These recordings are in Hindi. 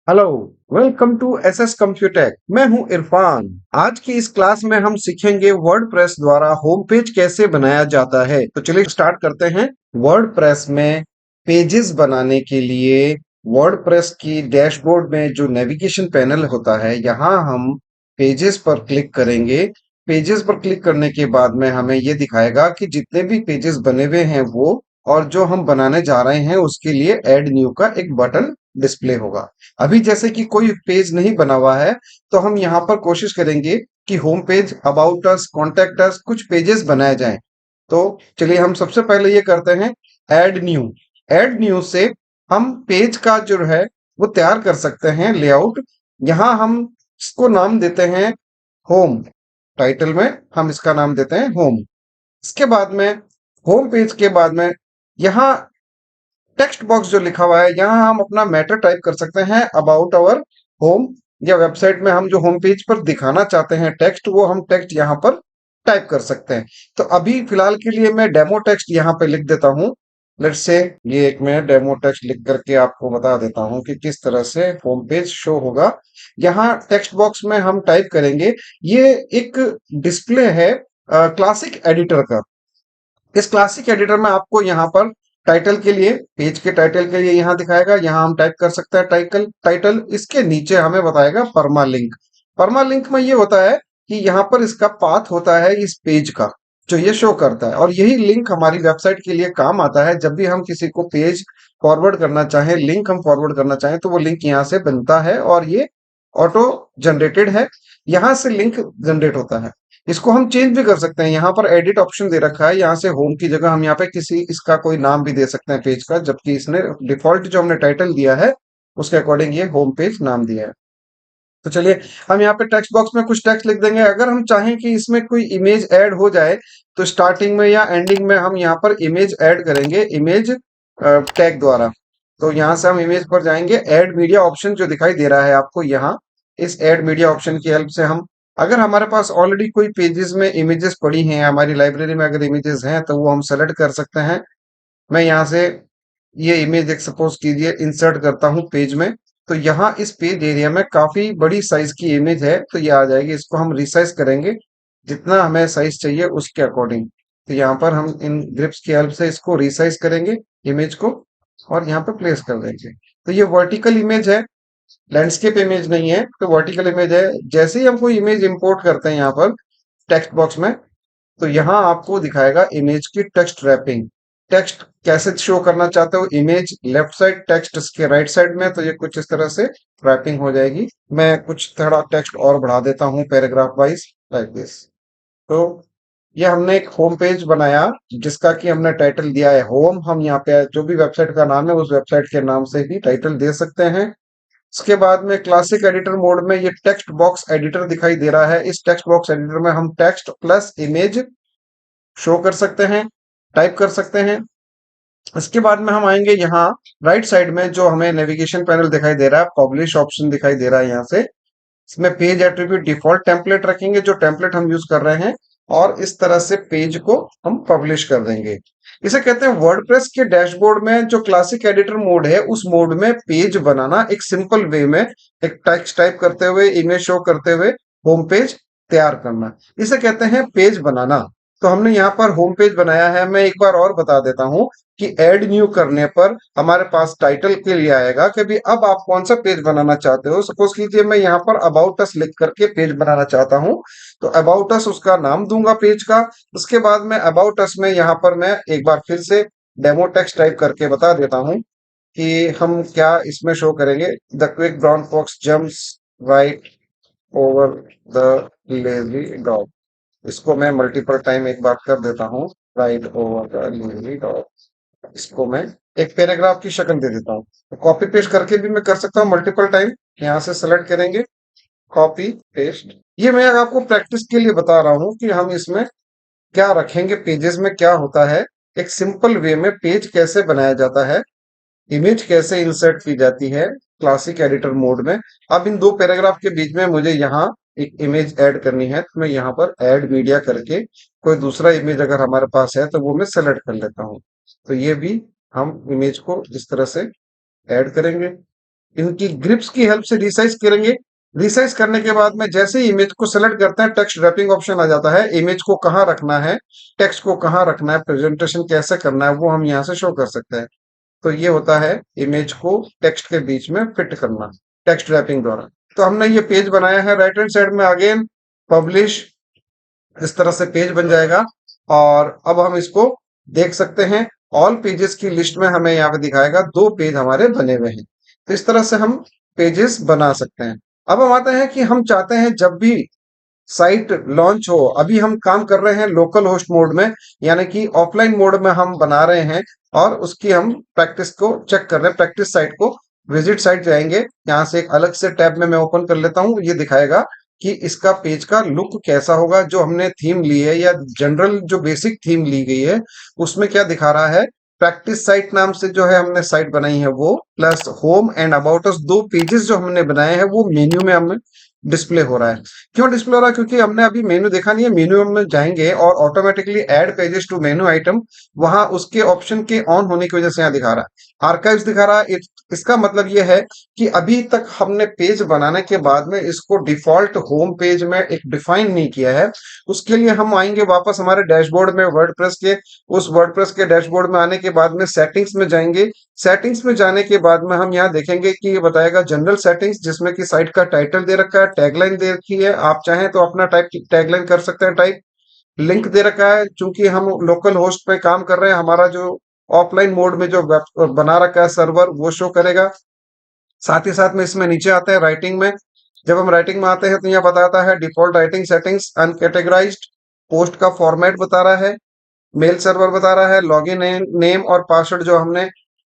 Hello, welcome to SS Computech. मैं हूं इरफान। आज की इस क्लास में हम सीखेंगे वर्डप्रेस द्वारा होम पेज कैसे बनाया जाता है। तो चलिए स्टार्ट करते हैं। वर्डप्रेस में पेजेस बनाने के लिए वर्डप्रेस की डैशबोर्ड में जो नेविगेशन पैनल होता है, यहाँ हम पेजेस पर क्लिक करेंगे। पेजेस पर क्लिक करने के बाद में हमें ये दिखाएगा कि जितने भी पेजेस बने हुए हैं वो, और जो हम बनाने जा रहे हैं उसके लिए ऐड न्यू का एक बटन डिस्प्ले होगा। अभी जैसे कि कोई पेज नहीं बना हुआ है, तो हम यहाँ पर कोशिश करेंगे कि home page, about us, contact us, कुछ पेजेस बनाए जाएं। तो चलिए हम सबसे पहले ये करते हैं, ऐड न्यू। ऐड न्यू से हम पेज का जो है वो तैयार कर सकते हैं लेआउट। यहाँ हम इसको नाम देते हैं होम। टाइटल में हम इसका नाम देते हैं होम। इसके बाद में होम पेज के बाद में यहाँ टेक्स्ट बॉक्स जो लिखा हुआ है, यहाँ हम अपना मैटर टाइप कर सकते हैं अबाउट अवर होम, या वेबसाइट में हम जो होम पेज पर दिखाना चाहते हैं टेक्स्ट, वो हम टेक्स्ट यहाँ पर टाइप कर सकते हैं। तो अभी फिलहाल के लिए मैं डेमो टेक्स्ट यहाँ पे लिख देता हूँ। लेट्स से ये एक मैं डेमो टेक्स्ट लिख करके आपको बता देता हूँ कि किस तरह से होम पेज शो होगा। यहाँ टेक्स्ट बॉक्स में हम टाइप करेंगे। ये एक डिस्प्ले है क्लासिक एडिटर का। इस क्लासिक एडिटर में आपको यहाँ पर टाइटल के लिए, पेज के टाइटल के लिए यहाँ दिखाएगा। यहाँ हम टाइप कर सकते हैं टाइटल। टाइटल इसके नीचे हमें बताएगा परमालिंक। परमालिंक में ये होता है कि यहाँ पर इसका पाथ होता है इस पेज का, जो ये शो करता है, और यही लिंक हमारी वेबसाइट के लिए काम आता है। जब भी हम किसी को पेज फॉरवर्ड करना चाहें, लिंक हम फॉरवर्ड करना चाहें, तो वो लिंक यहाँ से बनता है, और ये ऑटो जनरेटेड है। यहाँ से लिंक जनरेट होता है। इसको हम चेंज भी कर सकते हैं। यहाँ पर एडिट ऑप्शन दे रखा है। यहाँ से होम की जगह हम यहाँ पे किसी इसका कोई नाम भी दे सकते हैं पेज का, जबकि इसने डिफॉल्ट जो हमने टाइटल दिया है उसके अकॉर्डिंग ये होम पेज नाम दिया है। तो चलिए हम यहाँ पे टेक्स्ट बॉक्स में कुछ टेक्स्ट लिख देंगे। अगर हम चाहें कि इसमें कोई इमेज ऐड हो जाए, तो स्टार्टिंग में या एंडिंग में हम यहाँ पर इमेज ऐड करेंगे, इमेज टैग द्वारा। तो यहाँ से हम इमेज पर जाएंगे। ऐड मीडिया ऑप्शन जो दिखाई दे रहा है आपको यहाँ, इस ऐड मीडिया ऑप्शन की हेल्प से हम, अगर हमारे पास ऑलरेडी कोई पेजेस में इमेजेस पड़ी हैं, हमारी लाइब्रेरी में अगर इमेजेस हैं, तो वो हम सेलेक्ट कर सकते हैं। मैं यहाँ से ये इमेज एक सपोज कीजिए इंसर्ट करता हूँ पेज में। तो यहाँ इस पेज एरिया में काफी बड़ी साइज की इमेज है, तो ये आ जाएगी। इसको हम रिसाइज करेंगे जितना हमें साइज चाहिए उसके अकॉर्डिंग। तो यहाँ पर हम इन ग्रिप्स की हेल्प से इसको रिसाइज करेंगे इमेज को, और यहाँ पे प्लेस कर देंगे। तो ये वर्टिकल इमेज है, लैंडस्केप इमेज नहीं है, तो वर्टिकल इमेज है। जैसे ही हम कोई इमेज इंपोर्ट करते हैं यहाँ पर टेक्स्ट बॉक्स में, तो यहाँ आपको दिखाएगा इमेज की टेक्स्ट रैपिंग। टेक्स्ट कैसे शो करना चाहते हो, इमेज लेफ्ट साइड, टेक्स्ट इसके राइट साइड में, तो ये कुछ इस तरह से रैपिंग हो जाएगी। मैं कुछ थोड़ा टेक्स्ट और बढ़ा देता हूँ पैराग्राफ वाइज, लाइक दिस। तो ये हमने एक होम पेज बनाया जिसका कि हमने टाइटल दिया है होम। हम यहाँ पे जो भी वेबसाइट का नाम है उस वेबसाइट के नाम से ही टाइटल दे सकते हैं। इसके बाद में क्लासिक एडिटर मोड में ये टेक्स्ट बॉक्स एडिटर दिखाई दे रहा है। इस टेक्स्ट बॉक्स एडिटर में हम टेक्स्ट प्लस इमेज शो कर सकते हैं, टाइप कर सकते हैं। इसके बाद में हम आएंगे यहाँ राइट साइड में, जो हमें नेविगेशन पैनल दिखाई दे रहा है, पब्लिश ऑप्शन दिखाई दे रहा है। यहाँ से इसमें पेज एट्रीब्यूट डिफॉल्ट टेम्पलेट रखेंगे, जो टेम्पलेट हम यूज कर रहे हैं, और इस तरह से पेज को हम पब्लिश कर देंगे। इसे कहते हैं वर्डप्रेस के डैशबोर्ड में जो क्लासिक एडिटर मोड है, उस मोड में पेज बनाना एक सिंपल वे में, एक टेक्स्ट टाइप करते हुए, इमेज शो करते हुए होम पेज तैयार करना, इसे कहते हैं पेज बनाना। तो हमने यहाँ पर होम पेज बनाया है। मैं एक बार और बता देता हूँ कि ऐड न्यू करने पर हमारे पास टाइटल के लिए आएगा कि भी अब आप कौन सा पेज बनाना चाहते हो। सपोज कीजिए मैं यहाँ पर अबाउट अस लिख करके पेज बनाना चाहता हूँ, तो अबाउट अस उसका नाम दूंगा पेज का। उसके बाद में अबाउट अस में यहाँ पर मैं एक बार फिर से डेमो टेक्स्ट टाइप करके बता देता हूँ कि हम क्या इसमें शो करेंगे। The quick brown fox jumps right over the lazy dog. इसको मैं मल्टीपल टाइम एक बार कर देता हूँ, right over the lazy dog. इसको मैं एक पैराग्राफ की शक्ल दे देता हूँ। तो कॉपी पेस्ट करके भी मैं कर सकता हूँ मल्टीपल टाइम। यहाँ से सेलेक्ट करेंगे, कॉपी पेस्ट। ये मैं आपको प्रैक्टिस के लिए बता रहा हूँ कि हम इसमें क्या रखेंगे, पेजेस में क्या होता है, एक सिंपल वे में पेज कैसे बनाया जाता है, इमेज कैसे इंसर्ट की जाती है क्लासिक एडिटर मोड में। अब इन दो पैराग्राफ के बीच में मुझे यहाँ एक इमेज ऐड करनी है, तो मैं यहाँ पर ऐड मीडिया करके कोई दूसरा इमेज अगर हमारे पास है तो वो मैं सेलेक्ट कर लेता हूँ। तो ये भी हम इमेज को इस तरह से ऐड करेंगे। इनकी ग्रिप्स की हेल्प से रिसाइज करेंगे। रिसाइज करने के बाद में जैसे ही इमेज को सेलेक्ट करते हैं, टेक्स्ट रैपिंग ऑप्शन आ जाता है। इमेज को कहाँ रखना है, टेक्स्ट को कहाँ रखना है, प्रेजेंटेशन कैसे करना है, वो हम यहाँ से शो कर सकते हैं। तो ये होता है इमेज को टेक्स्ट के बीच में फिट करना टेक्स्ट रैपिंग द्वारा। तो हमने ये पेज बनाया है। राइट हैंड साइड में अगेन पब्लिश, इस तरह से पेज बन जाएगा। और अब हम इसको देख सकते हैं। ऑल पेजेस की लिस्ट में हमें यहाँ पे दिखाएगा 2 पेज हमारे बने हुए हैं। तो इस तरह से हम पेजेस बना सकते हैं। अब हम आते हैं कि हम चाहते हैं जब भी साइट लॉन्च हो, अभी हम काम कर रहे हैं लोकल होस्ट मोड में, यानी कि ऑफलाइन मोड में हम बना रहे हैं और उसकी हम प्रैक्टिस को चेक कर रहे हैं। प्रैक्टिस साइट को विजिट साइट जाएंगे, यहाँ से एक अलग से टैब में मैं ओपन कर लेता हूँ। ये दिखाएगा कि इसका पेज का लुक कैसा होगा। जो हमने थीम ली है या जनरल जो बेसिक थीम ली गई है, उसमें क्या दिखा रहा है, प्रैक्टिस साइट नाम से जो है हमने साइट बनाई है वो, plus home and about us 2 pages जो हमने बनाए हैं वो मेन्यू में हमें डिस्प्ले हो रहा है। क्यों डिस्प्ले हो रहा है? क्योंकि हमने अभी मेनू देखा नहीं है। मेन्यू में जाएंगे और automatically add pages to menu item, वहां उसके ऑप्शन के ऑन होने की वजह से यहाँ दिखा रहा है आर्काइव्स दिखा रहा है। इसका मतलब ये है कि अभी तक हमने पेज बनाने के बाद में इसको डिफॉल्ट होम पेज में एक डिफाइन नहीं किया है। उसके लिए हम आएंगे वापस हमारे डैशबोर्ड में, वर्डप्रेस के उस वर्डप्रेस के डैशबोर्ड में आने के बाद में सेटिंग्स में जाएंगे। सेटिंग्स में जाने के बाद में हम यहाँ देखेंगे कि ये बताएगा जनरल सेटिंग्स, जिसमें कि साइट का टाइटल दे रखा है, टैगलाइन दे रखी है। आप चाहें तो अपना टाइप टैगलाइन कर सकते हैं टाइप। लिंक दे रखा है, चूंकि हम लोकल होस्ट पे काम कर रहे हैं, हमारा जो ऑफलाइन मोड में जो वेब बना रखा है सर्वर, वो शो करेगा। साथ ही साथ में इसमें नीचे आते हैं राइटिंग में। जब हम राइटिंग में आते हैं तो यहाँ बताता है डिफॉल्ट राइटिंग सेटिंग्स, अनकैटेगराइज्ड, पोस्ट का फॉर्मेट बता रहा है, मेल सर्वर बता रहा है, लॉगिन नेम और पासवर्ड जो हमने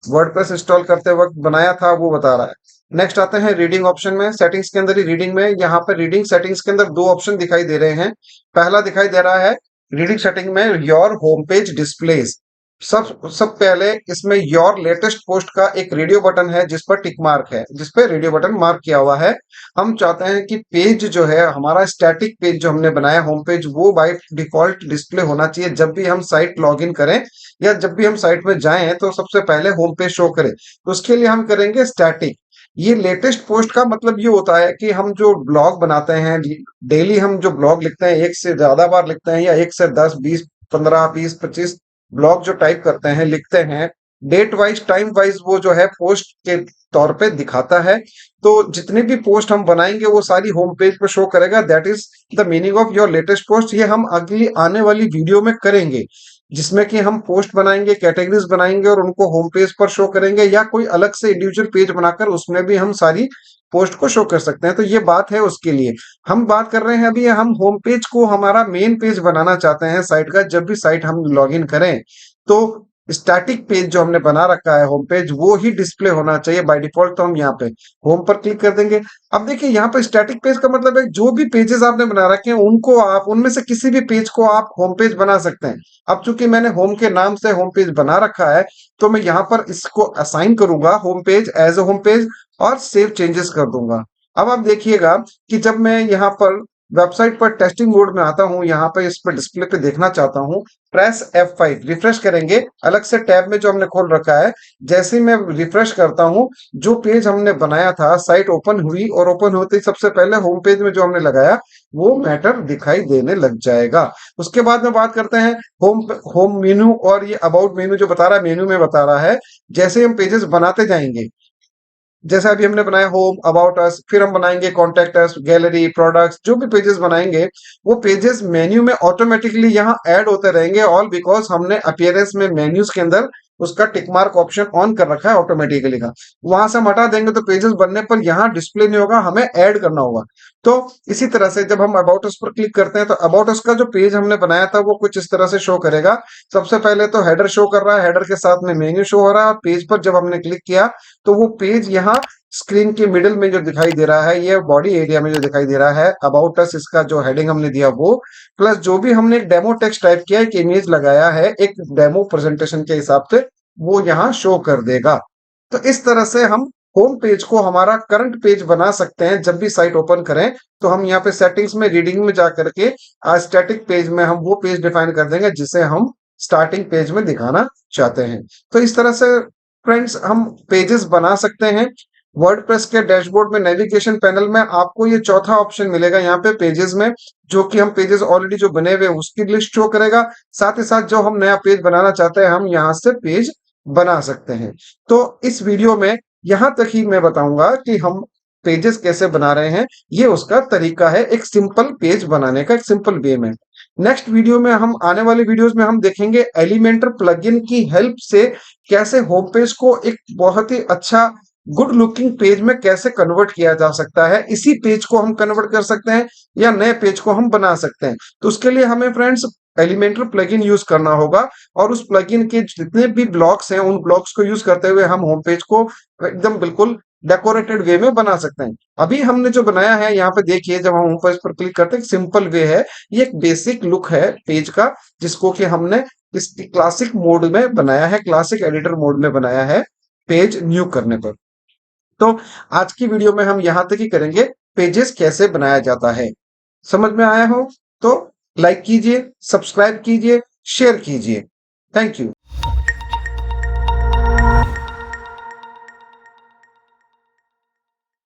वर्डप्रेस इंस्टॉल करते वक्त बनाया था वो बता रहा है। नेक्स्ट आते हैं रीडिंग ऑप्शन में। सेटिंग्स के अंदर ही रीडिंग में, यहाँ पर रीडिंग सेटिंग्स के अंदर 2 ऑप्शन दिखाई दे रहे हैं। पहला दिखाई दे रहा है रीडिंग सेटिंग में योर होम पेज डिस्प्लेज। सब सब पहले इसमें योर लेटेस्ट पोस्ट का एक रेडियो बटन है जिस पर टिक मार्क है, जिस पर रेडियो बटन मार्क किया हुआ है। हम चाहते हैं कि पेज जो है हमारा स्टैटिक पेज जो हमने बनाया होम पेज, वो बाय डिफॉल्ट डिस्प्ले होना चाहिए। जब भी हम साइट लॉग इन करें या जब भी हम साइट में जाएं तो सबसे पहले होम पेज शो करे। तो उसके लिए हम करेंगे स्टैटिक। ये लेटेस्ट पोस्ट का मतलब ये होता है कि हम जो ब्लॉग बनाते हैं, डेली हम जो ब्लॉग लिखते हैं, एक से ज्यादा बार लिखते हैं या 1 से 10 20 15 20 25 ब्लॉग जो टाइप करते हैं, लिखते हैं, डेट वाइज टाइम वाइज वो जो है पोस्ट के तौर पे दिखाता है। तो जितने भी पोस्ट हम बनाएंगे वो सारी होम पेज पे शो करेगा। That is the meaning of your latest post. ये हम अगली आने वाली वीडियो में करेंगे, जिसमें कि हम पोस्ट बनाएंगे, कैटेगरीज बनाएंगे और उनको होम पेज पर शो करेंगे, या कोई अलग से इंडिविजुअल पेज बनाकर उसमें भी हम सारी पोस्ट को शो कर सकते हैं। तो ये बात है उसके लिए। हम बात कर रहे हैं अभी, हम होम पेज को हमारा मेन पेज बनाना चाहते हैं साइट का। जब भी साइट हम लॉगिन करें तो स्टैटिक पेज जो हमने बना रखा है होम पेज, वो ही डिस्प्ले होना चाहिए बाय डिफॉल्ट। तो हम यहाँ पे होम पर क्लिक कर देंगे। अब देखिए यहाँ पे स्टैटिक पेज का मतलब है जो भी पेजेस आपने बना रखे हैं उनको आप, उनमें से किसी भी पेज को आप होम पेज बना सकते हैं। अब चूंकि मैंने होम के नाम से होम पेज बना रखा है, तो मैं यहाँ पर इसको असाइन करूंगा home page as a home page और सेव चेंजेस कर दूंगा। अब आप देखिएगा कि जब मैं यहाँ पर वेबसाइट पर टेस्टिंग मोड में आता हूँ, यहाँ पर इस पर डिस्प्ले पे देखना चाहता हूँ, प्रेस F5 रिफ्रेश करेंगे। अलग से टैब में जो हमने खोल रखा है, जैसे ही मैं रिफ्रेश करता हूँ, जो पेज हमने बनाया था, साइट ओपन हुई और ओपन होते ही सबसे पहले होम पेज में जो हमने लगाया वो मैटर दिखाई देने लग जाएगा। उसके बाद में बात करते हैं होम होम मेनू। और ये अबाउट मेनू जो बता रहा है, मेनू में बता रहा है जैसे ही हम पेजेस बनाते जाएंगे, जैसे अभी हमने बनाया होम, अबाउट अस, फिर हम बनाएंगे कॉन्टेक्ट अस, गैलरी, प्रोडक्ट्स, जो भी पेजेस बनाएंगे वो पेजेस मेन्यू में ऑटोमेटिकली यहाँ ऐड होते रहेंगे। ऑल बिकॉज हमने अपीयरेंस में मेन्यूज के अंदर उसका टिक मार्क ऑप्शन ऑन कर रखा है ऑटोमेटिकली का। वहां से हम हटा देंगे तो पेजेस बनने पर यहाँ डिस्प्ले नहीं होगा, हमें ऐड करना होगा। तो इसी तरह से जब हम अबाउट अस पर क्लिक करते हैं तो अबाउट अस का जो पेज हमने बनाया था वो कुछ इस तरह से शो करेगा। सबसे पहले तो हेडर शो कर रहा है, हेडर के साथ में मेन्यू शो हो रहा है, और पेज पर जब हमने क्लिक किया तो वो पेज यहाँ स्क्रीन के मिडिल में जो दिखाई दे रहा है, ये बॉडी एरिया में जो दिखाई दे रहा है, अबाउट अस, इसका जो हेडिंग हमने दिया वो, प्लस जो भी हमने एक डेमो टेक्स्ट टाइप किया, एक इमेज लगाया है एक डेमो प्रेजेंटेशन के हिसाब से, वो यहाँ शो कर देगा। तो इस तरह से हम होम पेज को हमारा करंट पेज बना सकते हैं। जब भी साइट ओपन करें तो हम यहाँ पे सेटिंग्स में, रीडिंग में जाकर के स्टैटिक पेज में हम वो पेज डिफाइन कर देंगे जिसे हम स्टार्टिंग पेज में दिखाना चाहते हैं। तो इस तरह से फ्रेंड्स हम पेजेस बना सकते हैं। वर्डप्रेस के डैशबोर्ड में नेविगेशन पैनल में आपको ये चौथा ऑप्शन मिलेगा यहाँ पे पेजेस में, जो कि हम पेजेस ऑलरेडी जो बने हुए हैं उसकी लिस्ट शो करेगा। साथ ही साथ जो हम नया पेज बनाना चाहते हैं हम यहाँ से पेज बना सकते हैं। तो इस वीडियो में यहाँ तक ही मैं बताऊंगा कि हम पेजेस कैसे बना रहे हैं, ये उसका तरीका है एक सिंपल पेज बनाने का, एक सिंपल वे में। नेक्स्ट वीडियो में हम आने वाले वीडियोस में हम देखेंगे एलिमेंटर प्लगइन की हेल्प से कैसे होम पेज को एक बहुत ही अच्छा गुड लुकिंग पेज में कैसे कन्वर्ट किया जा सकता है। इसी पेज को हम कन्वर्ट कर सकते हैं या नए पेज को हम बना सकते हैं। तो उसके लिए हमें फ्रेंड्स एलिमेंटर प्लगइन यूज करना होगा और उस प्लगइन के जितने भी ब्लॉक्स हैं उन ब्लॉक्स को यूज करते हुए हम होम पेज को एकदम बिल्कुल डेकोरेटेड वे में बना सकते हैं। अभी हमने जो बनाया है यहाँ पे देखिए, जब हम होम पेज पर क्लिक करते हैं सिंपल वे है, ये एक बेसिक लुक है पेज का जिसको कि हमने इस क्लासिक मोड में बनाया है, क्लासिक एडिटर मोड में बनाया है पेज न्यू करने पर। तो आज की वीडियो में हम यहां तक ही करेंगे पेजेस कैसे बनाया जाता है। समझ में आया हो तो लाइक कीजिए, सब्सक्राइब कीजिए, शेयर कीजिए। Thank you.